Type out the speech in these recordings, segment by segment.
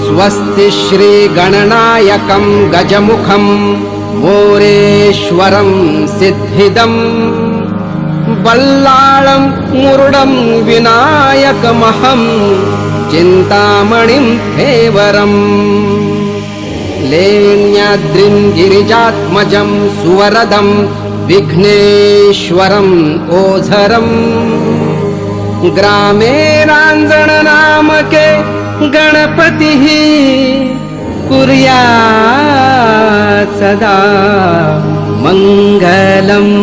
स्वस्ति श्री गणनायकं गजमुखं मोरेश्वरं सिद्धिदं बल्लाळं मुरुडं विनायकमहं चिन्तामणिं हेवरम् लेण्याद्रिं गिरिजात्मजं सुवरदं विघ्नेश्वरम् ओझरम् ग्रामे रांजण नामके गणपतिः कुर्यात् सदा मंगलम्।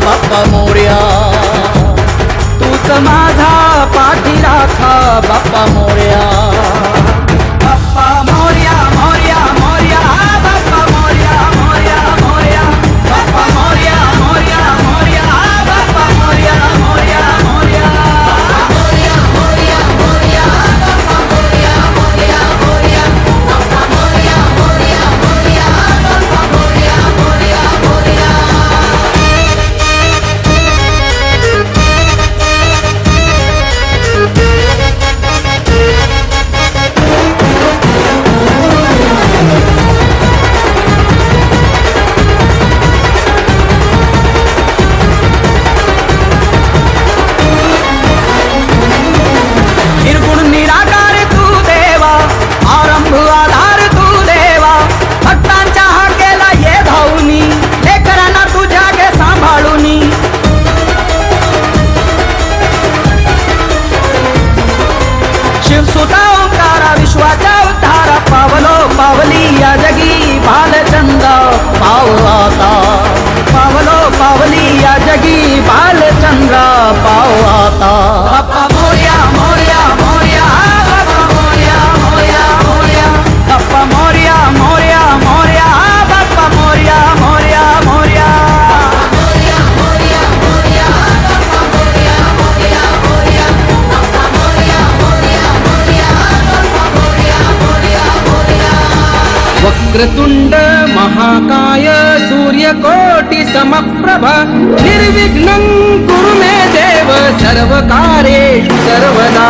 बाप्पा मोरया तूच माझा पाठी राखा बाप्पा मोरया। बाप्पा मोरया मोरया मोरया बाप्पा मोरया मोरया मोरया बाप्पा मोरया मोरया मोरया बाप्पा मोरया मोरया मोरया मोरया मोरया मोरया बाप्पा मोरया मोरया मोरया बाप्पा मोरया मोरया मोरया बाप्पा मोरया मोरया मोरया। निर्गुण निराकार तू देवा आरंभ आधार तू देवा भक्तांच्या हाकेला ये धावूनी लेकरांना तुझ्या गे सांभाळूनी। शिवसुता ओंकारा विश्वाचा उद्धारा पावलो पावली या जगी बालचंद्र पाव आता पावलो पावली या जगी बालचंद्र पाव आता। बाप्पा मोरया मोरया मोरया बाप्पा मोरया मोरया मोरया बाप्पा मोरया मोरया मोरया बाप्पा मोरया मोरया मोरया मोरया मोरया मोरया बाप्पा मोरया मोरया मोरया बाप्पा मोरया मोरया मोरया बाप्पा मोरया मोरया मोरया। वक्रतुंड महाकाय सूर्यकोटि समप्रभ निर्विघ्नं कुरु मे देव सर्वकार्येषु सर्वदा।